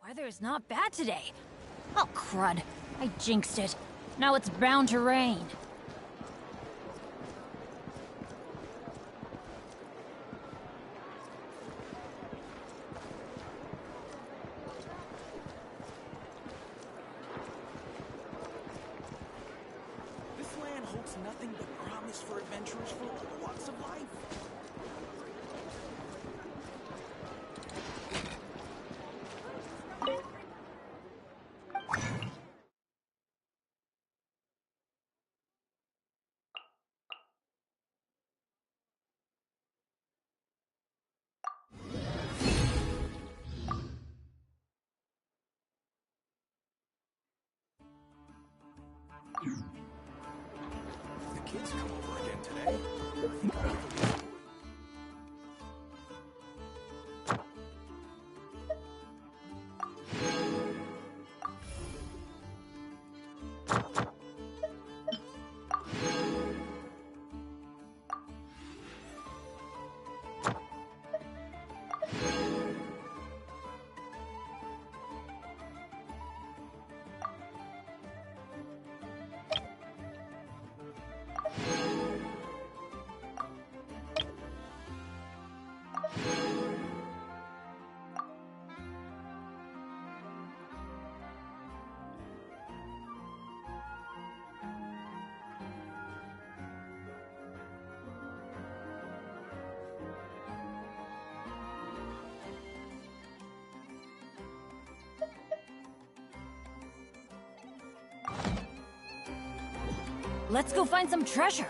Weather is not bad today. Oh, crud. I jinxed it. Now it's bound to rain. This land holds nothing but promise for adventurers from all walks of life. The kids come over again today. I think I'll leave. Let's go find some treasure.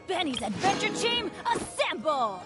Benny's Adventure Team, assemble!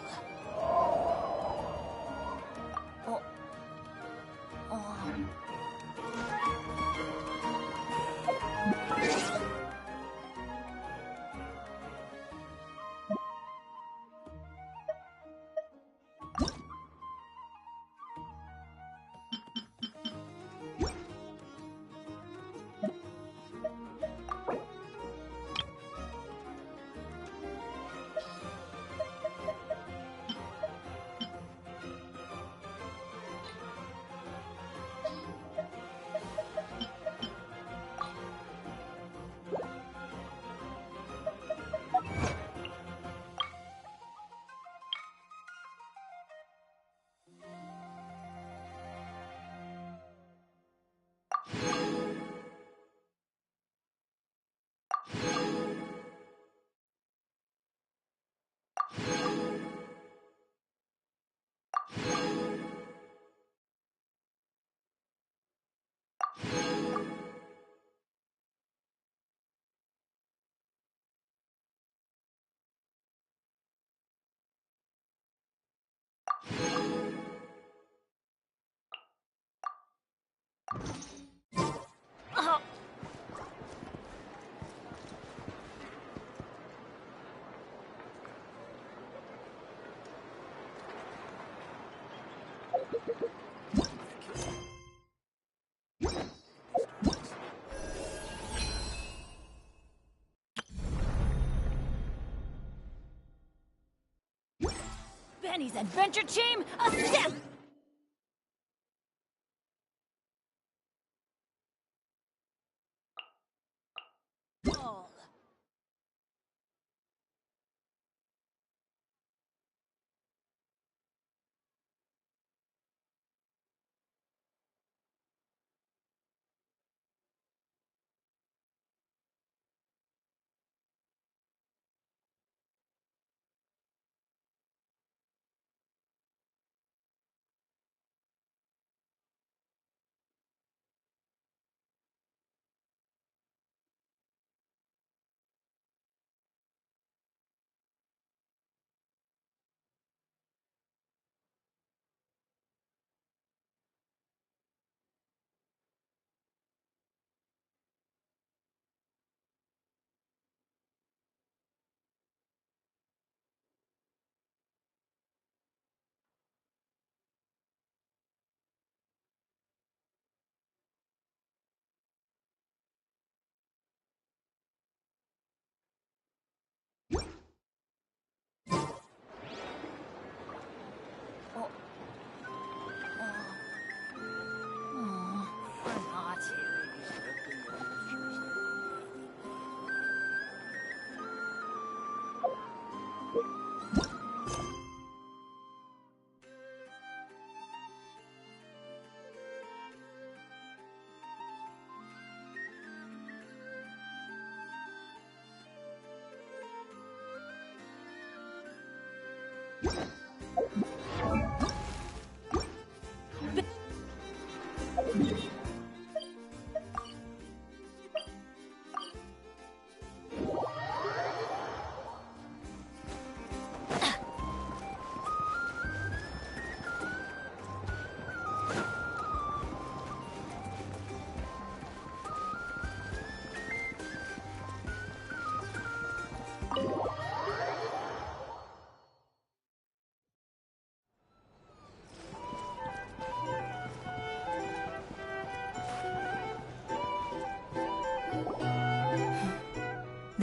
Benny's Adventure Team, assemble!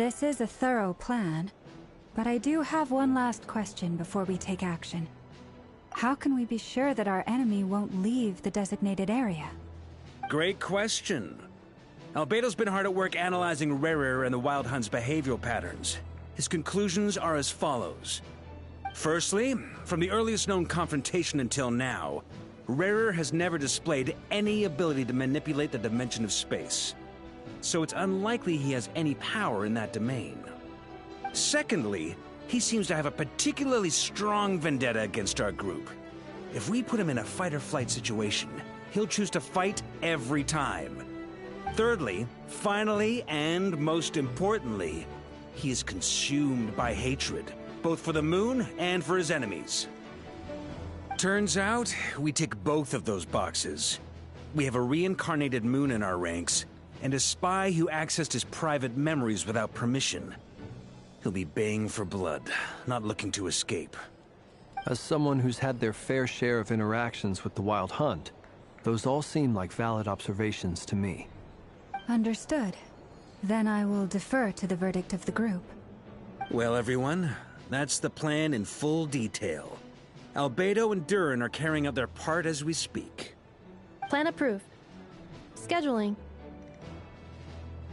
This is a thorough plan, but I do have one last question before we take action. How can we be sure that our enemy won't leave the designated area? Great question. Albedo's been hard at work analyzing Rerir and the Wild Hunt's behavioral patterns. His conclusions are as follows. Firstly, from the earliest known confrontation until now, Rerir has never displayed any ability to manipulate the dimension of space. So it's unlikely he has any power in that domain. Secondly, he seems to have a particularly strong vendetta against our group. If we put him in a fight-or-flight situation, he'll choose to fight every time. Thirdly, finally, and most importantly, he is consumed by hatred, both for the moon and for his enemies. Turns out, we tick both of those boxes. We have a reincarnated moon in our ranks, and a spy who accessed his private memories without permission. He'll be baying for blood, not looking to escape. As someone who's had their fair share of interactions with the Wild Hunt, those all seem like valid observations to me. Understood. Then I will defer to the verdict of the group. Well, everyone, that's the plan in full detail. Albedo and Duran are carrying out their part as we speak. Plan approved. Scheduling.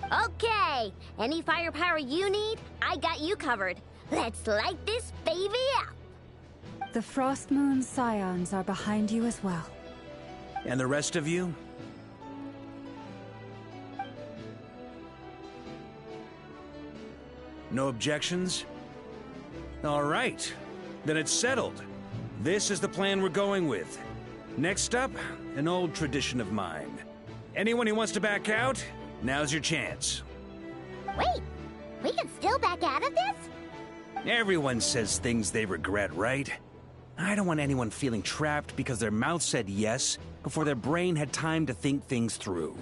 Okay, any firepower you need, I got you covered. Let's light this baby up. The Frost Moon Scions are behind you as well. And the rest of you? No objections? All right, then it's settled. This is the plan we're going with. Next up, an old tradition of mine. Anyone who wants to back out, now's your chance. Wait, we can still back out of this? Everyone says things they regret, right? I don't want anyone feeling trapped because their mouth said yes before their brain had time to think things through.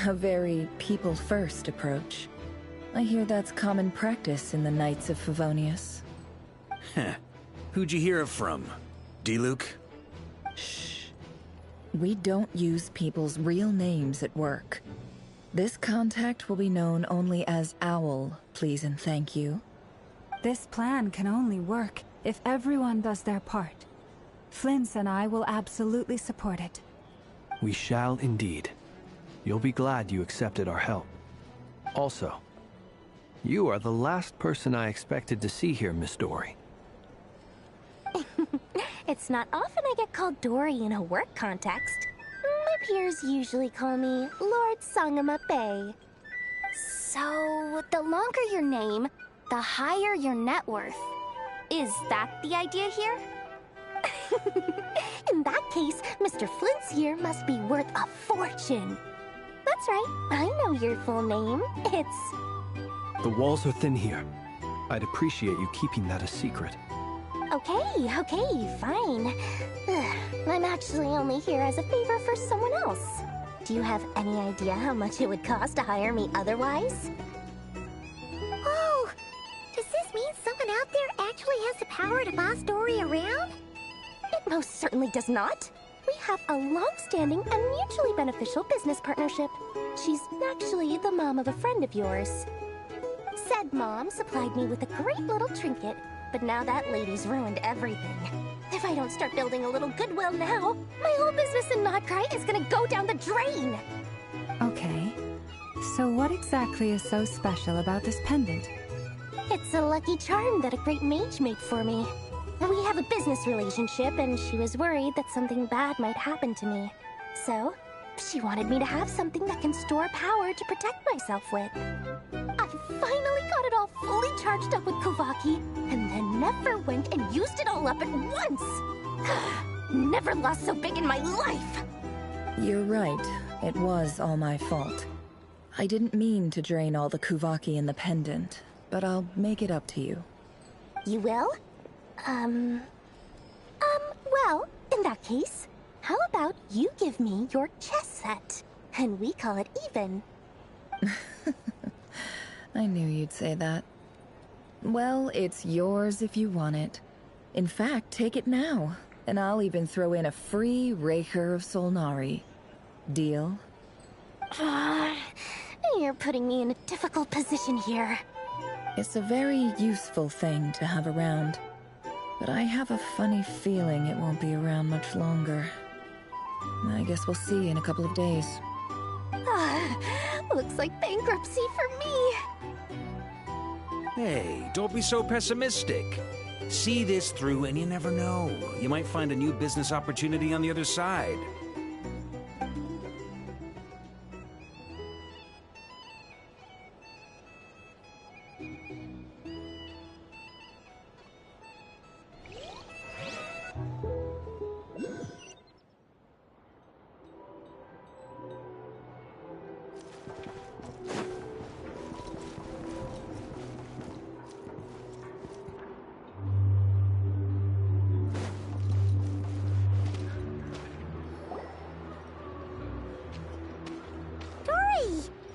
A very people-first approach. I hear that's common practice in the Knights of Favonius. Heh. Who'd you hear it from? Diluc? Shh. We don't use people's real names at work. This contact will be known only as Owl, please and thank you. This plan can only work if everyone does their part. Flintz and I will absolutely support it. We shall indeed. You'll be glad you accepted our help. Also, you are the last person I expected to see here, Miss Dory. It's not often I get called Dory in a work context. My peers usually call me Lord Sangama Bay. So, the longer your name, the higher your net worth. Is that the idea here? In that case, Mr. Flint's here must be worth a fortune. That's right, I know your full name. It's... The walls are thin here. I'd appreciate you keeping that a secret. Okay, fine. I'm actually only here as a favor for someone else. Do you have any idea how much it would cost to hire me otherwise? Oh, does this mean someone out there actually has the power to boss Dory around? It most certainly does not. We have a long-standing and mutually beneficial business partnership. She's actually the mom of a friend of yours. Said mom supplied me with a great little trinket, but now that lady's ruined everything. If I don't start building a little goodwill now, my whole business in Notcry is gonna go down the drain! Okay. So what exactly is so special about this pendant? It's a lucky charm that a great mage made for me. We have a business relationship, and she was worried that something bad might happen to me. So, she wanted me to have something that can store power to protect myself with. I finally got it all fully charged up with Kovaki, and then never went and used it all up at once! Never lost so big in my life! You're right. It was all my fault. I didn't mean to drain all the Kuvaki in the pendant, but I'll make it up to you. You will? Well, in that case, how about you give me your chess set, and we call it even? I knew you'd say that. Well, it's yours if you want it. In fact, take it now, and I'll even throw in a free Raker of Solnari. Deal? You're putting me in a difficult position here. It's a very useful thing to have around, but I have a funny feeling it won't be around much longer. I guess we'll see in a couple of days. Looks like bankruptcy for me. Hey, don't be so pessimistic. See this through and you never know. You might find a new business opportunity on the other side.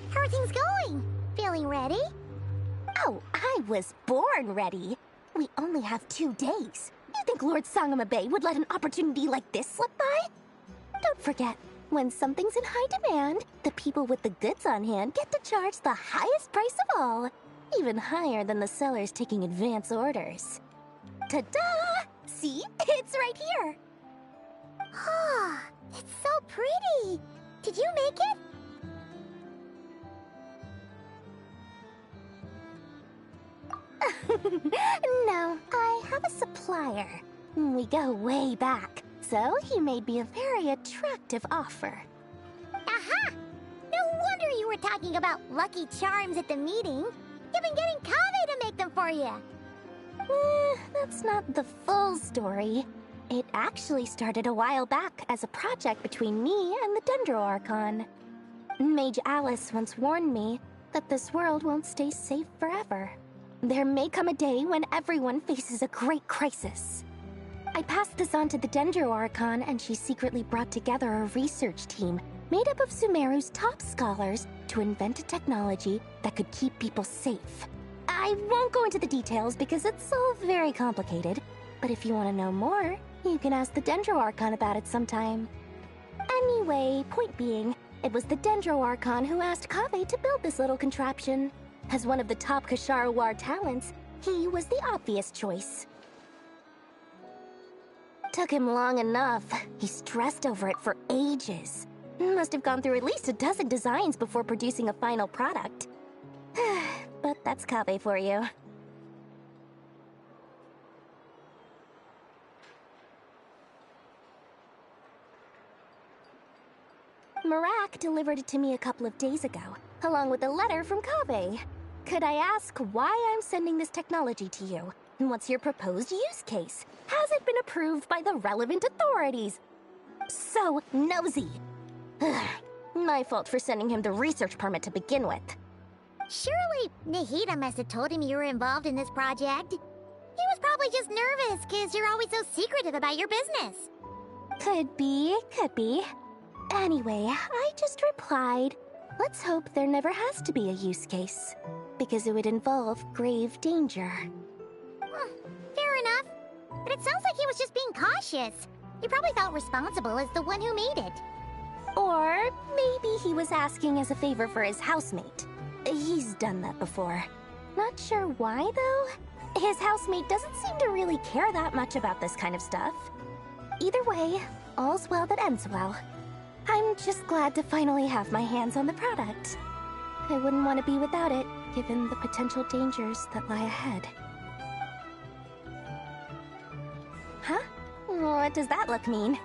How are things going? Feeling ready? Oh, I was born ready. We only have 2 days. You think Lord Sangamabe would let an opportunity like this slip by? Don't forget, when something's in high demand, the people with the goods on hand get to charge the highest price of all. Even higher than the sellers taking advance orders. Ta-da! See? It's right here. Ah, it's so pretty. Did you make it? No, I have a supplier. We go way back, so he made me a very attractive offer. Aha! No wonder you were talking about lucky charms at the meeting. You've been getting Kaveh to make them for you. That's not the full story. It actually started a while back as a project between me and the Dendro Archon. Mage Alice once warned me that this world won't stay safe forever. There may come a day when everyone faces a great crisis. I passed this on to the Dendro Archon, and she secretly brought together a research team made up of Sumeru's top scholars to invent a technology that could keep people safe. I won't go into the details because it's all very complicated, but if you want to know more, you can ask the Dendro Archon about it sometime. Anyway, point being, it was the Dendro Archon who asked Kaveh to build this little contraption. As one of the top Kashara War talents, he was the obvious choice. Took him long enough. He stressed over it for ages. Must have gone through at least a dozen designs before producing a final product. But that's Kaveh for you. Marak delivered it to me a couple of days ago, along with a letter from Kaveh. Could I ask why I'm sending this technology to you? And what's your proposed use case? Has it been approved by the relevant authorities? So nosy. My fault for sending him the research permit to begin with. Surely Nahida must have told him you were involved in this project. He was probably just nervous because you're always so secretive about your business. Could be. Anyway, I just replied, let's hope there never has to be a use case, because it would involve grave danger. Fair enough. But it sounds like he was just being cautious. He probably felt responsible as the one who made it. Or maybe he was asking as a favor for his housemate. He's done that before. Not sure why, though. His housemate doesn't seem to really care that much about this kind of stuff. Either way, all's well that ends well. I'm just glad to finally have my hands on the product. I wouldn't want to be without it, given the potential dangers that lie ahead. Huh? What does that look mean?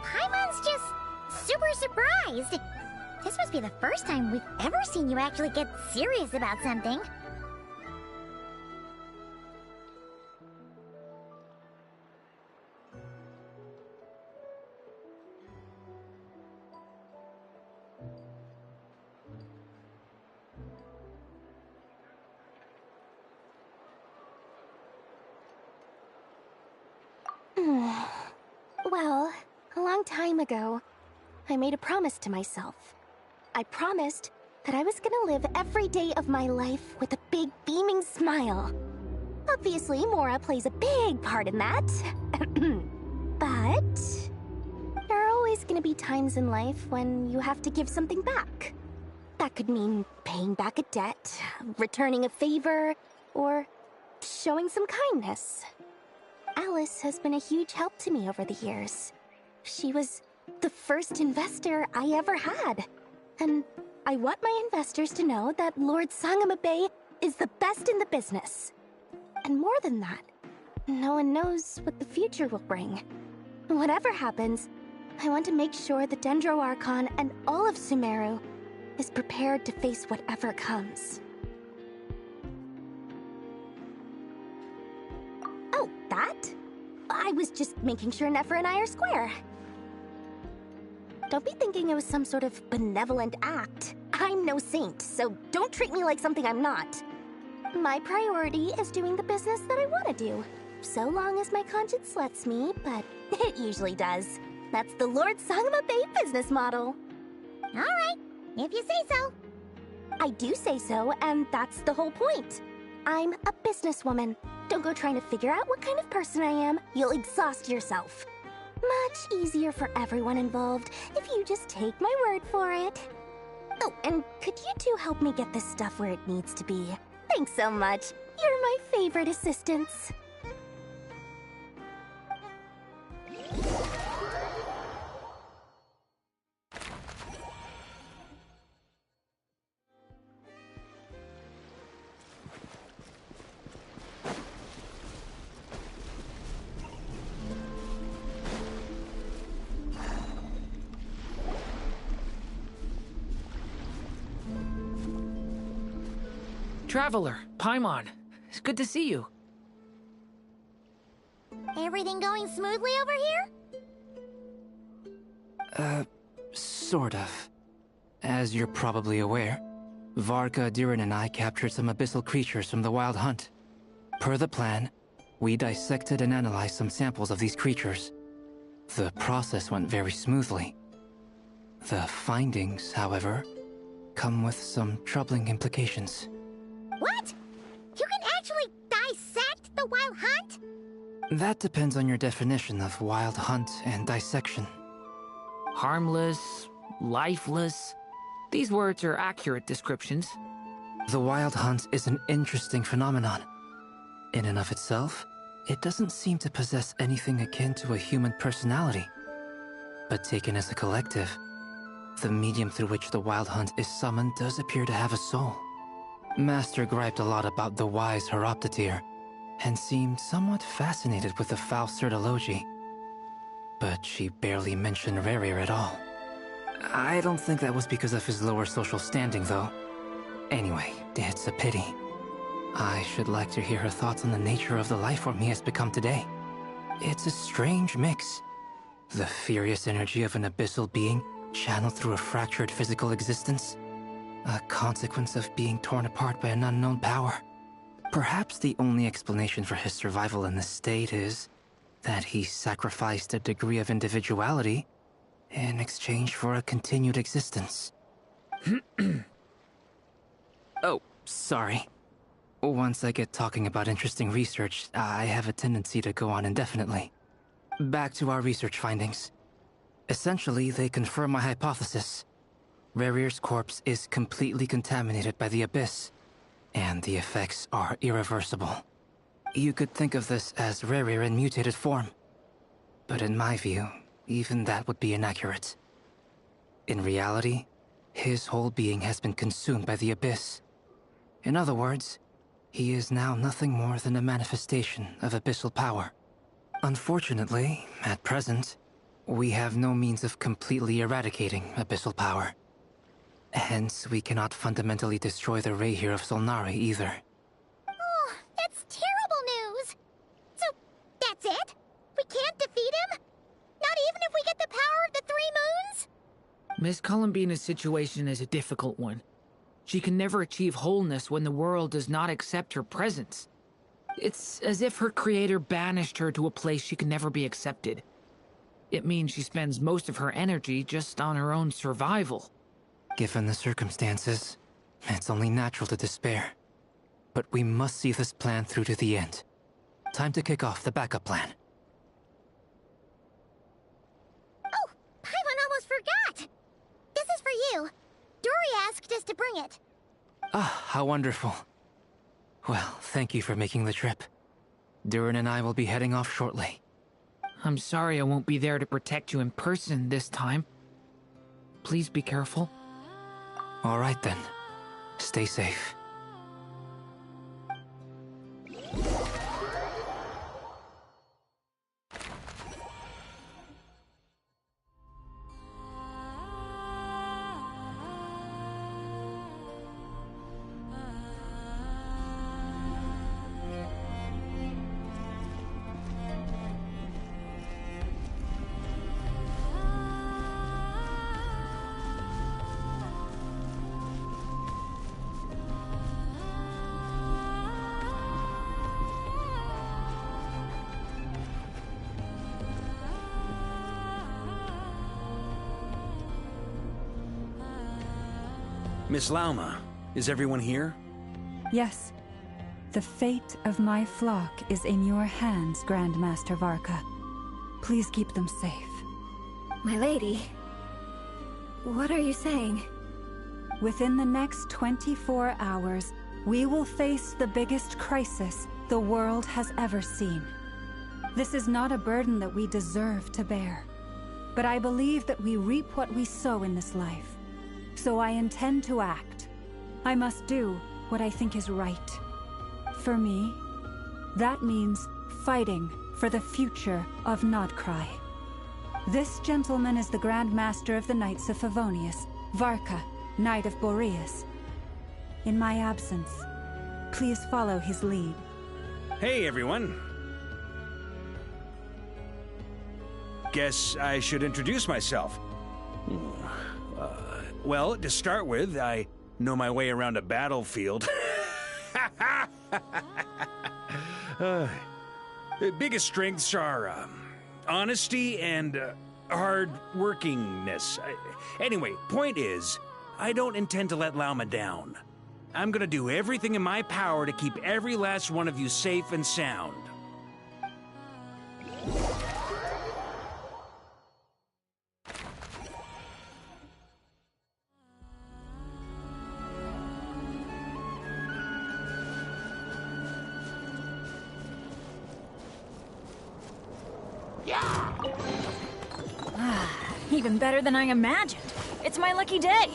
Paimon's just super surprised. This must be the first time we've ever seen you actually get serious about something. Well, a long time ago, I made a promise to myself. I promised that I was gonna live every day of my life with a big, beaming smile. Obviously, Mora plays a big part in that. But there are always gonna be times in life when you have to give something back. That could mean paying back a debt, returning a favor, or showing some kindness. Alice has been a huge help to me over the years. She was the first investor I ever had. And I want my investors to know that Lord Sangamabe is the best in the business. And more than that, no one knows what the future will bring. Whatever happens, I want to make sure the Dendro Archon and all of Sumeru is prepared to face whatever comes. Oh, that? I was just making sure Nefer and I are square. Don't be thinking it was some sort of benevolent act. I'm no saint, so don't treat me like something I'm not. My priority is doing the business that I want to do. So long as my conscience lets me, but it usually does. That's the Lord Sangamabe business model. Alright, if you say so. I do say so, and that's the whole point. I'm a businesswoman. Don't go trying to figure out what kind of person I am. You'll exhaust yourself. Much easier for everyone involved if you just take my word for it. Oh, and could you two help me get this stuff where it needs to be? Thanks so much. You're my favorite assistants. Traveler, Paimon, it's good to see you. Everything going smoothly over here? Sort of. As you're probably aware, Varka, Diren, and I captured some abyssal creatures from the Wild Hunt. Per the plan, we dissected and analyzed some samples of these creatures. The process went very smoothly. The findings, however, come with some troubling implications. What? You can actually dissect the Wild Hunt? That depends on your definition of Wild Hunt and dissection. Harmless, lifeless. These words are accurate descriptions. The Wild Hunt is an interesting phenomenon. In and of itself, it doesn't seem to possess anything akin to a human personality. But taken as a collective, the medium through which the Wild Hunt is summoned does appear to have a soul. Master griped a lot about the wise Horoptatyr, and seemed somewhat fascinated with the foul Serdology. But she barely mentioned Rerir at all. I don't think that was because of his lower social standing, though. Anyway, it's a pity. I should like to hear her thoughts on the nature of the life form he has become today. It's a strange mix. The furious energy of an abyssal being channeled through a fractured physical existence. A consequence of being torn apart by an unknown power. Perhaps the only explanation for his survival in this state is that he sacrificed a degree of individuality in exchange for a continued existence. Oh, sorry. Once I get talking about interesting research, I have a tendency to go on indefinitely. Back to our research findings. Essentially, they confirm my hypothesis. Rerir's corpse is completely contaminated by the Abyss, and the effects are irreversible. You could think of this as Rerir in mutated form. But in my view, even that would be inaccurate. In reality, His whole being has been consumed by the Abyss. In other words, he is now nothing more than a manifestation of abyssal power. Unfortunately, at present, we have no means of completely eradicating abyssal power. Hence, we cannot fundamentally destroy the Rayhir of Solnari either. Oh, that's terrible news! So, that's it? We can't defeat him? Not even if we get the power of the Three Moons? Miss Columbina's situation is a difficult one. She can never achieve wholeness when the world does not accept her presence. It's as if her creator banished her to a place she can never be accepted. It means she spends most of her energy just on her own survival. Given the circumstances, it's only natural to despair. But we must see this plan through to the end. Time to kick off the backup plan. Oh, Paimon almost forgot! This is for you. Dory asked us to bring it. Ah, how wonderful. Well, thank you for making the trip. Durin and I will be heading off shortly. I'm sorry I won't be there to protect you in person this time. Please be careful. All right then. Stay safe. Miss Lauma, is everyone here? Yes. The fate of my flock is in your hands, Grandmaster Varka. Please keep them safe. My lady, what are you saying? Within the next 24 hours, we will face the biggest crisis the world has ever seen. This is not a burden that we deserve to bear, but I believe that we reap what we sow in this life. So I intend to act. I must do what I think is right. For me, that means fighting for the future of Nodcry. This gentleman is the Grand Master of the Knights of Favonius, Varka, Knight of Boreas. In my absence, please follow his lead. Hey, everyone. Guess I should introduce myself. Well, to start with, I know my way around a battlefield. The biggest strengths are honesty and hard-workingness. Anyway, point is, I don't intend to let Lauma down. I'm gonna do everything in my power to keep every last one of you safe and sound. Even better than I imagined. It's my lucky day.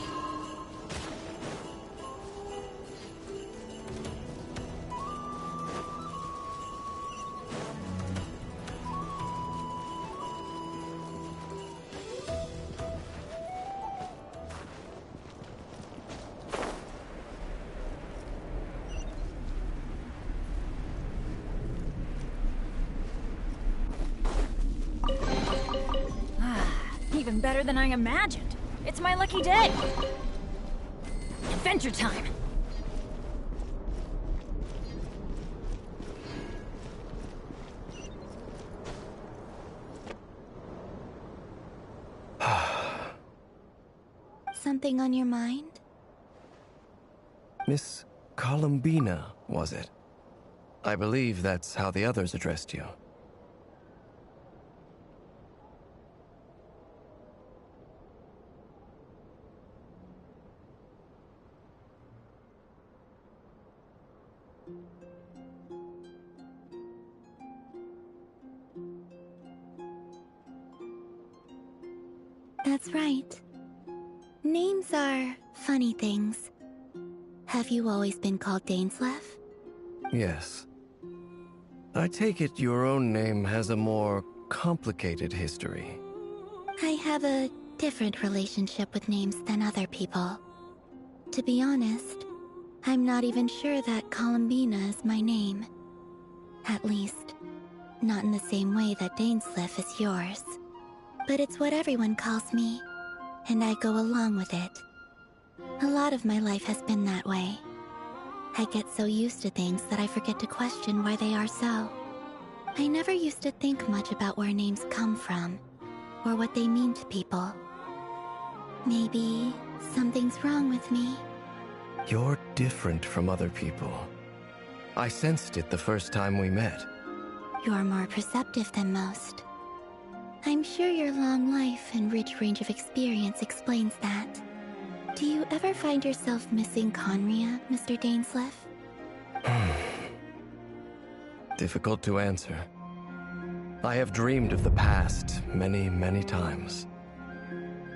Even better than I imagined. It's my lucky day. Adventure time. Something on your mind? Miss Columbina, was it? I believe that's how the others addressed you. That's right. Names are funny things. Have you always been called Dainsleif? Yes. I take it your own name has a more complicated history. I have a different relationship with names than other people. To be honest, I'm not even sure that Columbina is my name. At least, not in the same way that Dainsleif is yours. But it's what everyone calls me, and I go along with it. A lot of my life has been that way. I get so used to things that I forget to question why they are so. I never used to think much about where names come from, or what they mean to people. Maybe something's wrong with me. You're different from other people. I sensed it the first time we met. You're more perceptive than most. I'm sure your long life and rich range of experience explains that. Do you ever find yourself missing Conria, Mr. Dainsleif? Difficult to answer. I have dreamed of the past many, many times.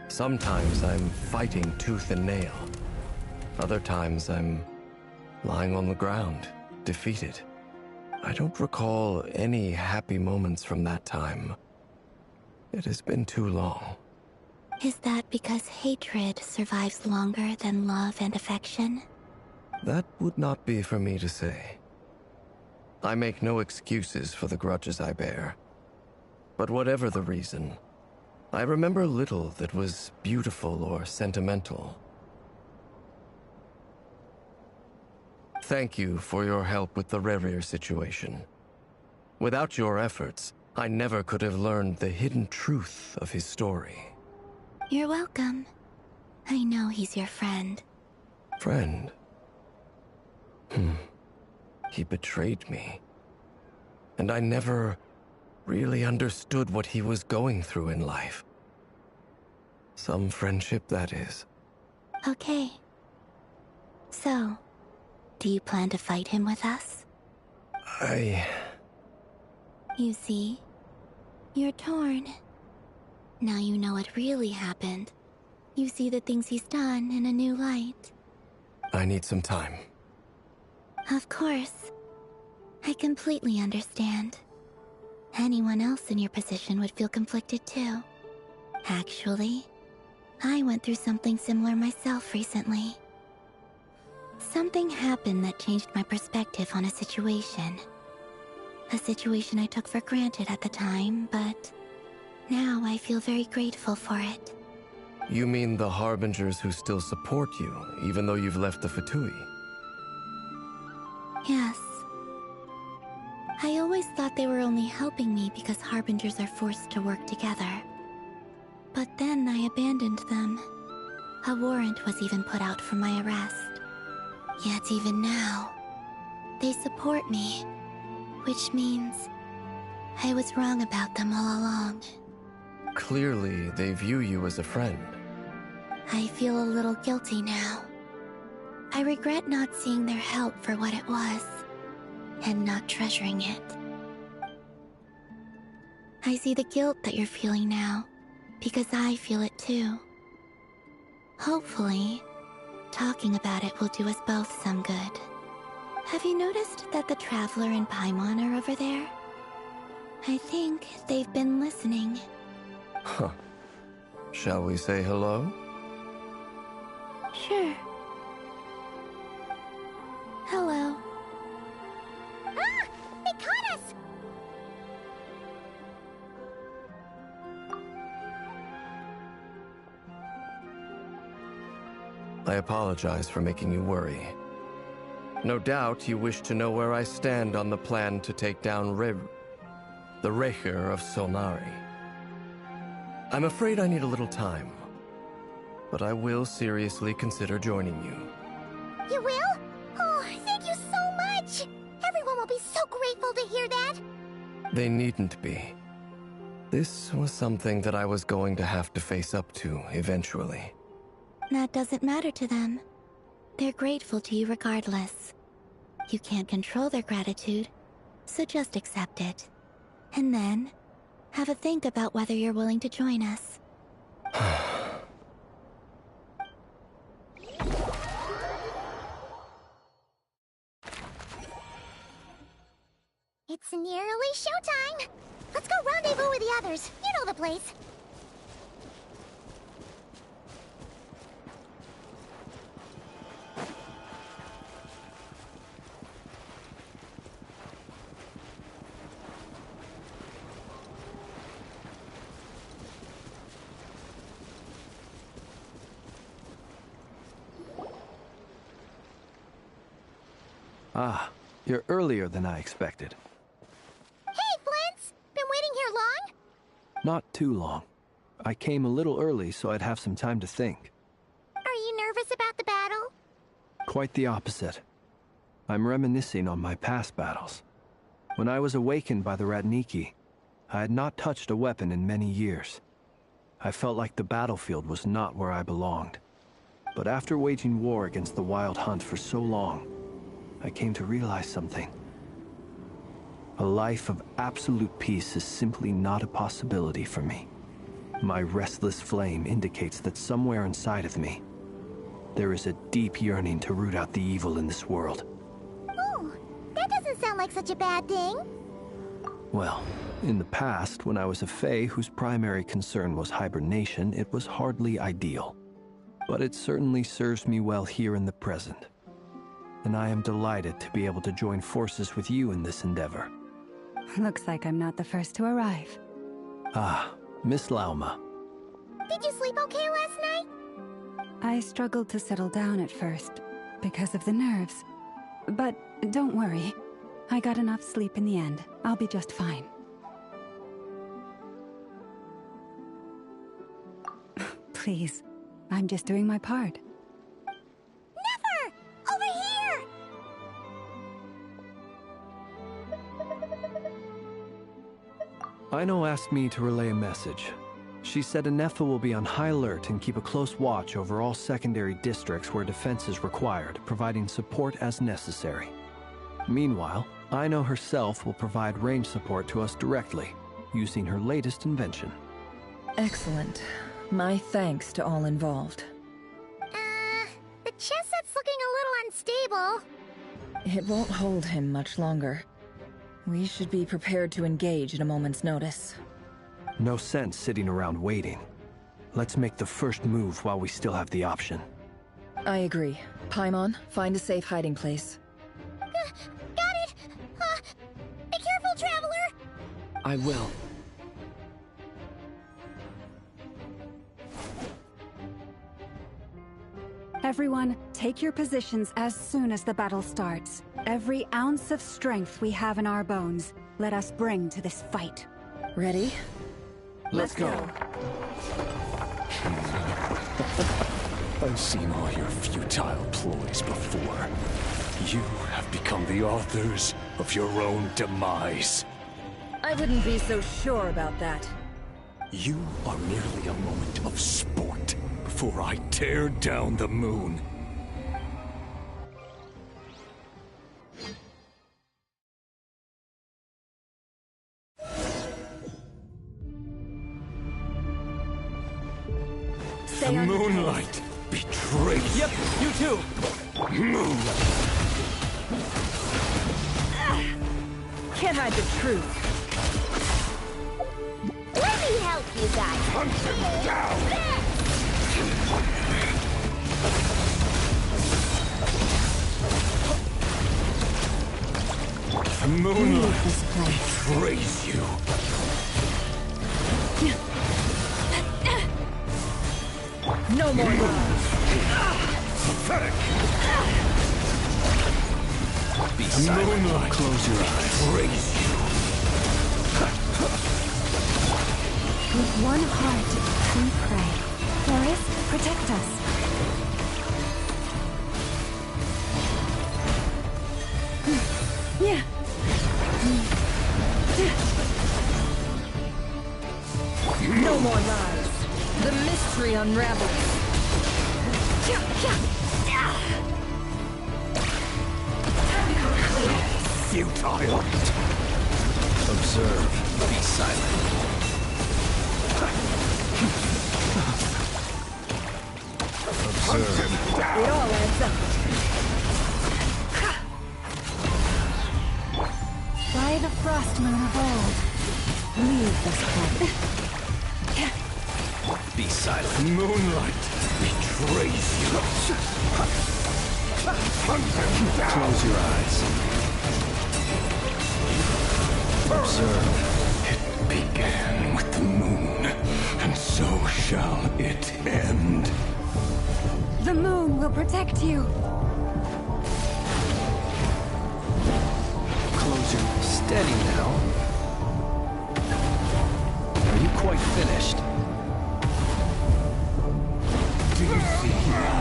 Sometimes I'm fighting tooth and nail. Other times I'm lying on the ground, defeated. I don't recall any happy moments from that time. It has been too long. Is that because hatred survives longer than love and affection? That would not be for me to say. I make no excuses for the grudges I bear. But whatever the reason, I remember little that was beautiful or sentimental. Thank you for your help with the Rerir situation. Without your efforts, I never could have learned the hidden truth of his story. You're welcome. I know he's your friend. Friend? He betrayed me. And I never really understood what he was going through in life. Some friendship, that is. Okay. So, do you plan to fight him with us? You see, you're torn. Now you know what really happened. You see the things he's done in a new light. I need some time. Of course. I completely understand. Anyone else in your position would feel conflicted too. Actually, I went through something similar myself recently. Something happened that changed my perspective on a situation. A situation I took for granted at the time, but now I feel very grateful for it. You mean the Harbingers who still support you, even though you've left the Fatui? Yes. I always thought they were only helping me because Harbingers are forced to work together. But then I abandoned them. A warrant was even put out for my arrest. Yet even now, they support me, which means I was wrong about them all along. Clearly, they view you as a friend. I feel a little guilty now. I regret not seeing their help for what it was, and not treasuring it. I see the guilt that you're feeling now, because I feel it too. Hopefully, talking about it will do us both some good. Have you noticed that the Traveler and Paimon are over there? I think they've been listening. Huh. Shall we say hello? Sure. Hello. Ah! They caught us! I apologize for making you worry. No doubt you wish to know where I stand on the plan to take down the Rerir of Solnari. I'm afraid I need a little time, but I will seriously consider joining you. You will? Oh, thank you so much! Everyone will be so grateful to hear that! They needn't be. This was something that I was going to have to face up to eventually. That doesn't matter to them. They're grateful to you regardless. You can't control their gratitude, so just accept it. And then, have a think about whether you're willing to join us. It's nearly showtime. Let's go rendezvous with the others. You know the place. Ah, you're earlier than I expected. Hey, Flint's! Been waiting here long? Not too long. I came a little early so I'd have some time to think. Are you nervous about the battle? Quite the opposite. I'm reminiscing on my past battles. When I was awakened by the Ratniki, I had not touched a weapon in many years. I felt like the battlefield was not where I belonged. But after waging war against the Wild Hunt for so long, I came to realize something. A life of absolute peace is simply not a possibility for me. My restless flame indicates that somewhere inside of me, there is a deep yearning to root out the evil in this world. Oh, that doesn't sound like such a bad thing. Well, in the past, when I was a Fae whose primary concern was hibernation, it was hardly ideal. But it certainly serves me well here in the present. And I am delighted to be able to join forces with you in this endeavor. Looks like I'm not the first to arrive. Ah, Miss Lauma. Did you sleep okay last night? I struggled to settle down at first, because of the nerves. But don't worry. I got enough sleep in the end. I'll be just fine. Please, I'm just doing my part. Never! Over here! Aino asked me to relay a message. She said Anefa will be on high alert and keep a close watch over all secondary districts where defense is required, providing support as necessary. Meanwhile, Aino herself will provide range support to us directly, using her latest invention. Excellent. My thanks to all involved. The chest set's looking a little unstable. It won't hold him much longer. We should be prepared to engage at a moment's notice. No sense sitting around waiting. Let's make the first move while we still have the option. I agree. Paimon, find a safe hiding place. Got it! Be careful, Traveler! I will. Everyone, take your positions as soon as the battle starts. Every ounce of strength we have in our bones, let us bring to this fight. Ready? Let's go. I've seen all your futile ploys before. You have become the authors of your own demise. I wouldn't be so sure about that. You are merely a moment of sport before I tear down the moon. The moonlight betrays. Yep, you too. Can't hide the truth. Let me help you guys! Hunt him down! The moonlight betrays you. No more lies. Pathetic. Be The silent. moonlight Close your eyes. betrays you. With one heart, we pray. Forest, protect us. Yeah. No more lies. The mystery unravels. Futile. Observe. Be silent. Observe. It all adds up. By the frost moon of old. Leave this planet. Be silent. Moonlight betrays you. Hunt them down. Close your eyes. Observe. It began with the moon, and so shall it end. The moon will protect you. Close your... Steady now. Are you quite finished? Do you see now?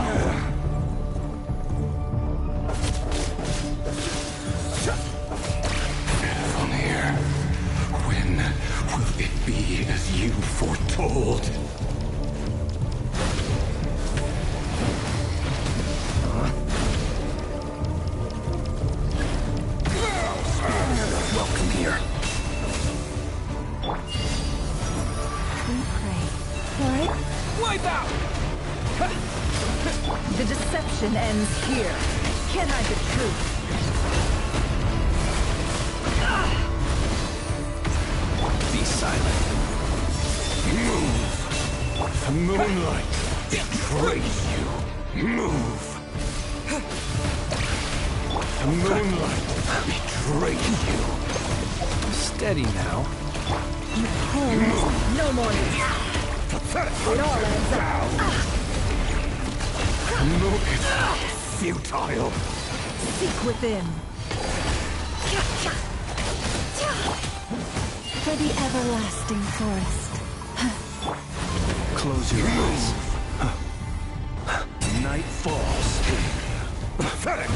From here, when will it be as you foretold? Welcome here. We pray. What? Wipe out! The deception ends here. Can't hide the truth. Be silent. Move. The moonlight betrays you. Move. The moonlight betrays you. Steady now. No more. It all ends up. Move. Futile. Seek within. For the everlasting forest. Close your eyes. Night falls. Pathetic.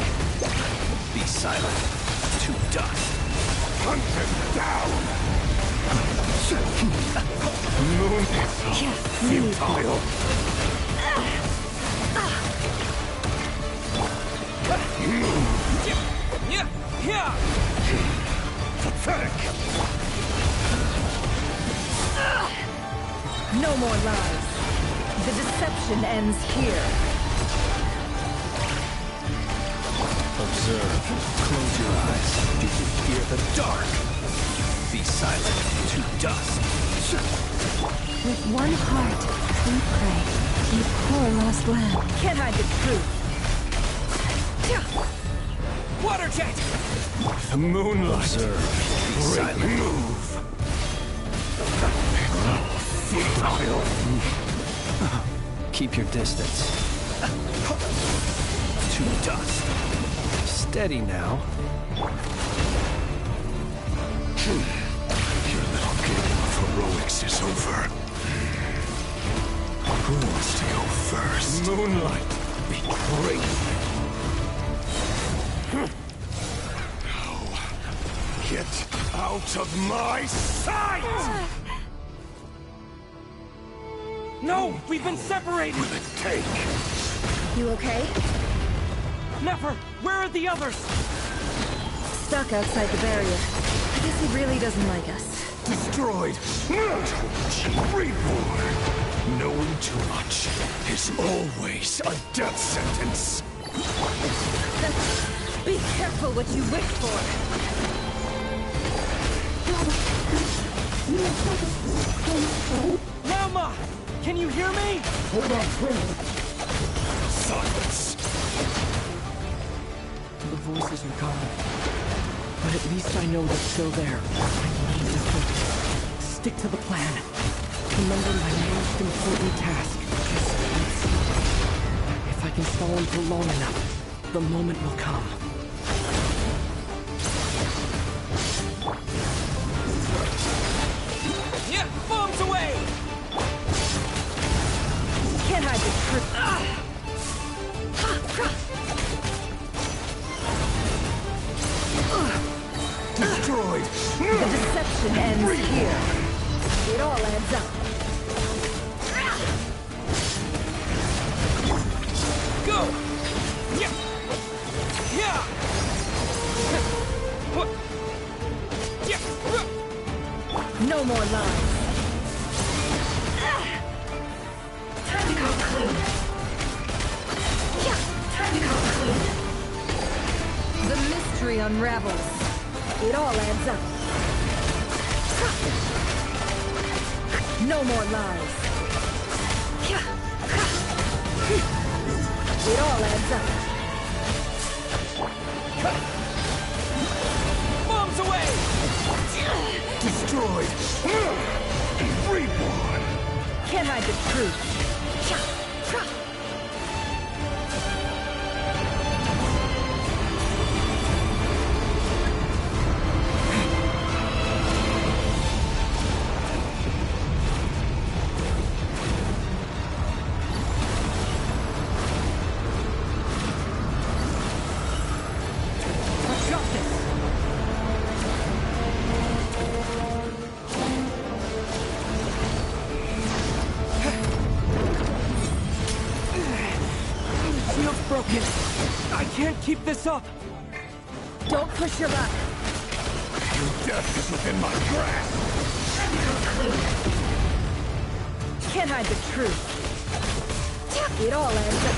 Be silent. To dust. Hunt them down. Moon is futile. Pathetic. No more lies. The deception ends here. Observe. Close your eyes. Do you fear the dark? Be silent. To dust. With one heart, we pray. You poor lost lamb. Can't hide the truth. Water jet! The moonlight. Observe. Be silent. Move. Futile. Keep your distance. To dust. Steady now. Your little game of heroics is over. Who wants to go first? Moonlight betrays you. Now, get out of my sight! No! We've been separated! Will it take? You okay? Never! Where are the others? Stuck outside the barrier. I guess he really doesn't like us. Destroyed! Reborn! Knowing too much is always a death sentence! Be careful what you wish for! Rama! Can you hear me? Hold on, silence! The voices are gone. But at least I know they're still there. I need to focus. Stick to the plan. Remember my most important task. If I can stall him for long enough, the moment will come. Yeah! Bombs away! Can't hide the truth. Destroyed! The deception ends here. It all adds up. Go! Yeah! Yeah! Yeah! No more lies. Time to come clean. Time to come clean. The mystery unravels. It all adds up. No more lies. It all adds up. Bombs away! Destroyed. Reborn. Can't hide the truth. Keep this up! Don't push your luck. Your death is within my grasp! Can't hide the truth. It all ends up.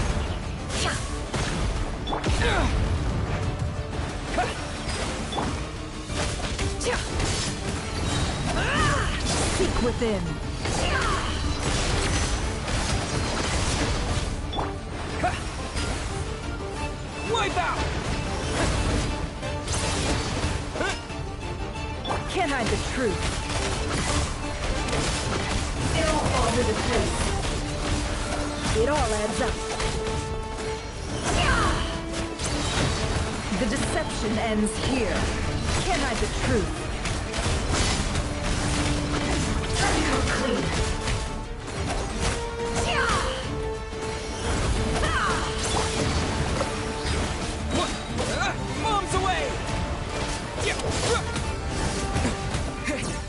Seek within. Wipe out! Can't hide the truth. It all falls into place. It all adds up. The deception ends here. Can't hide the truth. Time to come clean. Bombs away!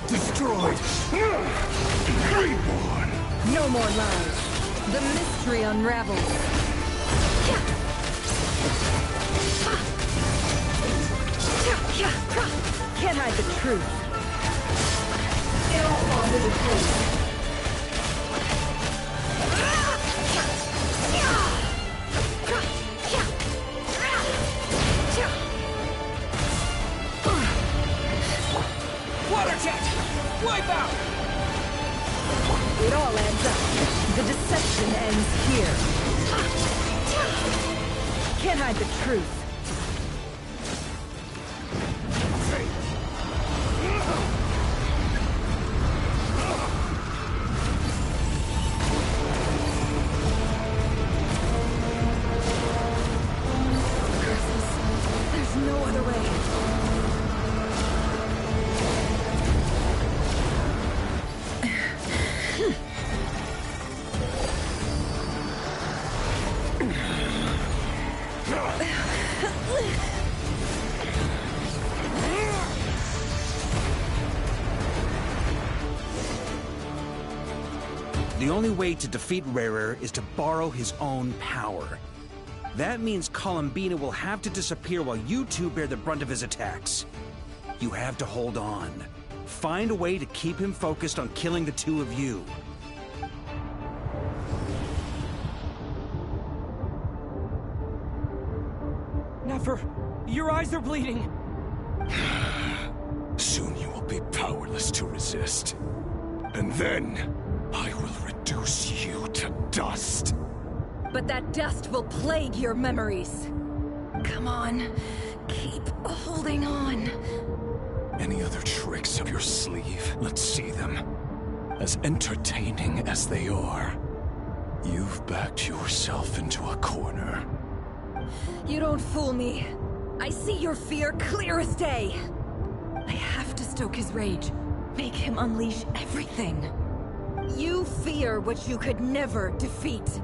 Destroyed. Reborn. No more lies. The mystery unravels. Can't hide the truth. It all falls into place. Water jet! Wipe out! It all adds up. The deception ends here. Can't hide the truth. There's no other way. The only way to defeat Rarer is to borrow his own power. That means Columbina will have to disappear while you two bear the brunt of his attacks. You have to hold on. Find a way to keep him focused on killing the two of you. Nefer, your eyes are bleeding. Soon you will be powerless to resist. And then, I will reduce you to dust. But that dust will plague your memories. Come on, keep holding on. Any other tricks up your sleeve? Let's see them. As entertaining as they are, you've backed yourself into a corner. You don't fool me. I see your fear clear as day. I have to stoke his rage. Make him unleash everything. You fear what you could never defeat.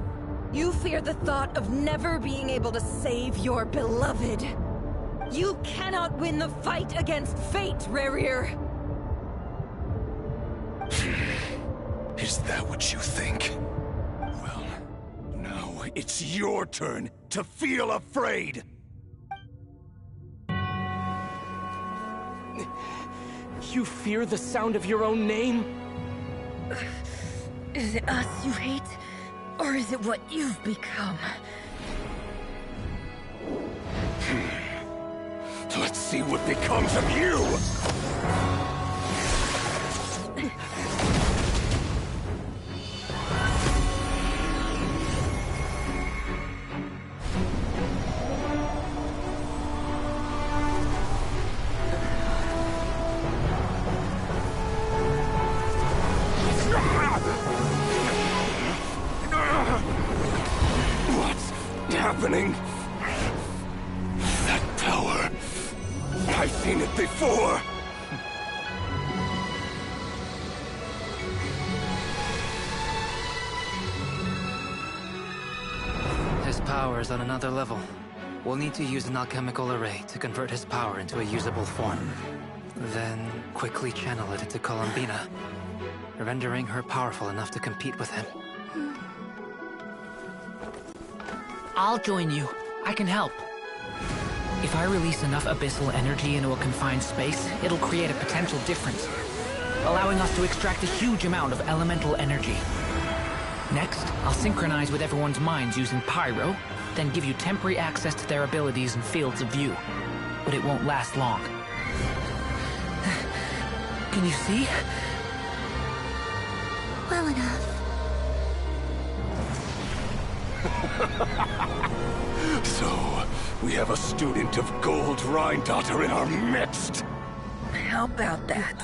You fear the thought of never being able to save your beloved. You cannot win the fight against fate, Rarir. Is that what you think? Well, now it's your turn to feel afraid! You fear the sound of your own name? Is it us you hate? Or is it what you've become? Let's see what becomes of you! happening. That power. I've seen it before. His power is on another level. We'll need to use an alchemical array to convert his power into a usable form. Then quickly channel it into Columbina, rendering her powerful enough to compete with him. I'll join you. I can help. If I release enough abyssal energy into a confined space, it'll create a potential difference, allowing us to extract a huge amount of elemental energy. Next, I'll synchronize with everyone's minds using Pyro, then give you temporary access to their abilities and fields of view. But it won't last long. Can you see? Well enough. So, we have a student of Gold Rheindotter in our midst. How about that?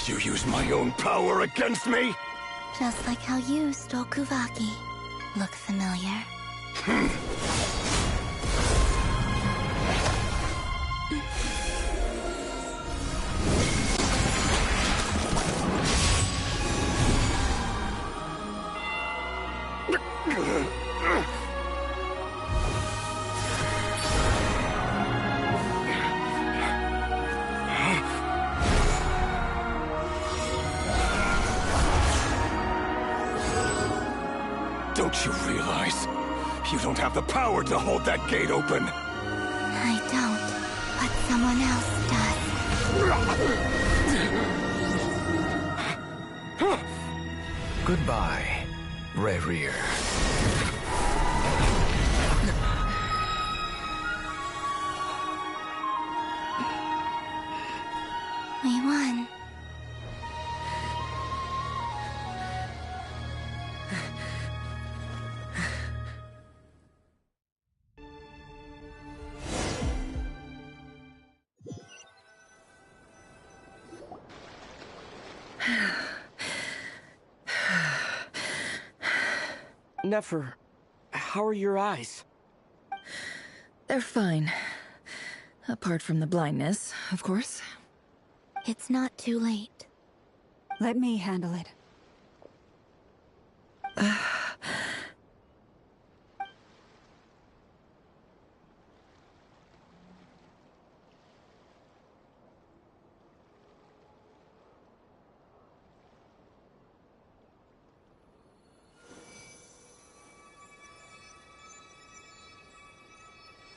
You use my own power against me? Just like how you stole Kuvaki. Look familiar? Don't you realize? You don't have the power to hold that gate open. I don't, but someone else does. Goodbye, Rerir. We won. Nefer, how are your eyes? They're fine. Apart from the blindness, of course. It's not too late. Let me handle it.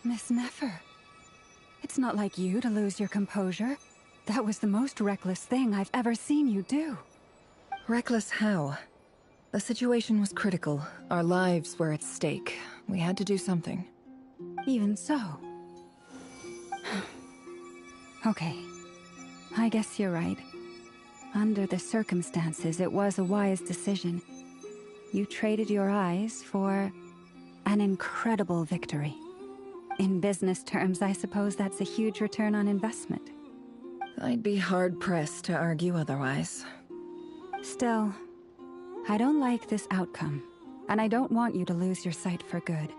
Miss Nefer, it's not like you to lose your composure. That was the most reckless thing I've ever seen you do. Reckless how? The situation was critical. Our lives were at stake. We had to do something. Even so. Okay. I guess you're right. Under the circumstances, it was a wise decision. You traded your eyes for an incredible victory. In business terms, I suppose that's a huge return on investment. I'd be hard-pressed to argue otherwise. Still, I don't like this outcome, and I don't want you to lose your sight for good.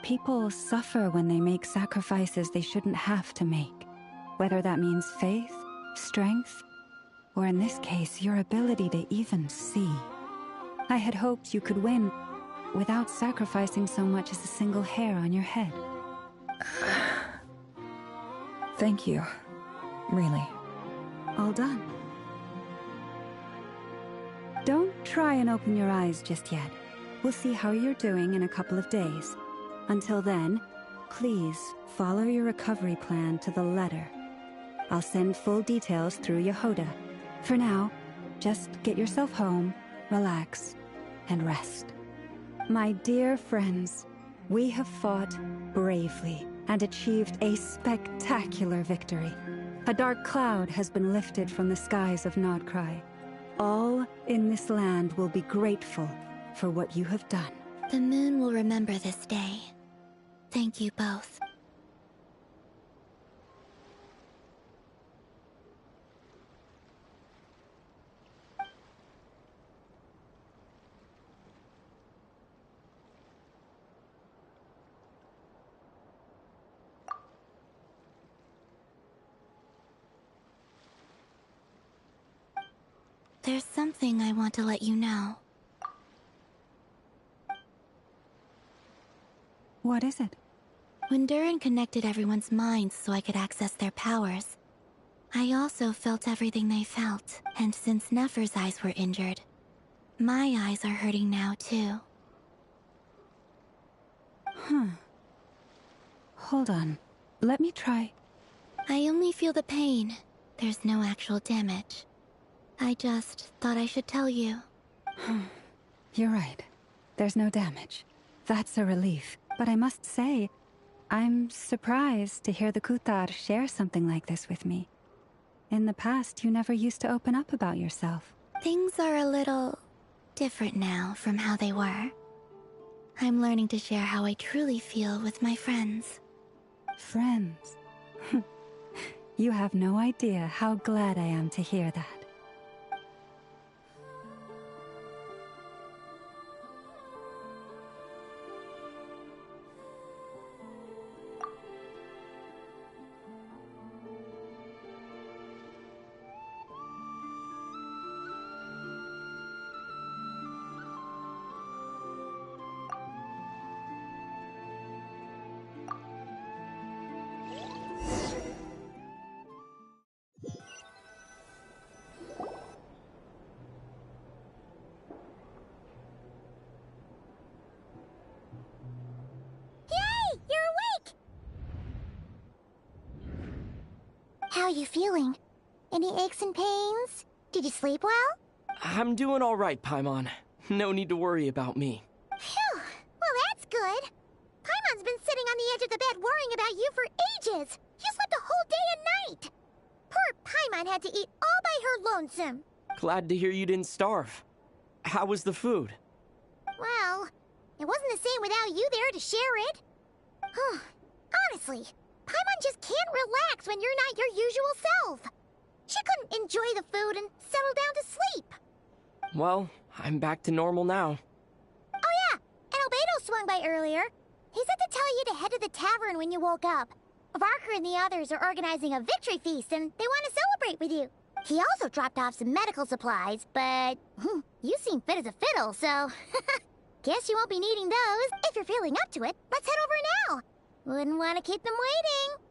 People suffer when they make sacrifices they shouldn't have to make, whether that means faith, strength, or in this case, your ability to even see. I had hoped you could win without sacrificing so much as a single hair on your head. Thank you. Really. All done. Don't try and open your eyes just yet. We'll see how you're doing in a couple of days. Until then, please follow your recovery plan to the letter. I'll send full details through Yehoda. For now, just get yourself home, relax, and rest. My dear friends, we have fought bravely and achieved a spectacular victory. A dark cloud has been lifted from the skies of Nodcry. All in this land will be grateful for what you have done. The moon will remember this day. Thank you both. There's something I want to let you know. What is it? When Durin connected everyone's minds so I could access their powers, I also felt everything they felt. And since Nefer's eyes were injured, my eyes are hurting now too. Hold on. Let me try. I only feel the pain. There's no actual damage. I just thought I should tell you. You're right. There's no damage. That's a relief. But I must say, I'm surprised to hear the Kuthar share something like this with me. In the past, you never used to open up about yourself. Things are a little different now from how they were. I'm learning to share how I truly feel with my friends. Friends? You have no idea how glad I am to hear that. How are you feeling? Any aches and pains? Did you sleep well? I'm doing all right, Paimon. No need to worry about me. Phew! Well, that's good. Paimon's been sitting on the edge of the bed worrying about you for ages. You slept a whole day and night. Poor Paimon had to eat all by her lonesome. Glad to hear you didn't starve. How was the food? Well, it wasn't the same without you there to share it. Honestly, Paimon just can't relax when you're not your usual self. She couldn't enjoy the food and settle down to sleep. Well, I'm back to normal now. Oh yeah, and Albedo swung by earlier. He said to tell you to head to the tavern when you woke up. Varker and the others are organizing a victory feast and they want to celebrate with you. He also dropped off some medical supplies, but you seem fit as a fiddle, so guess you won't be needing those. If you're feeling up to it, let's head over now. Wouldn't want to keep them waiting.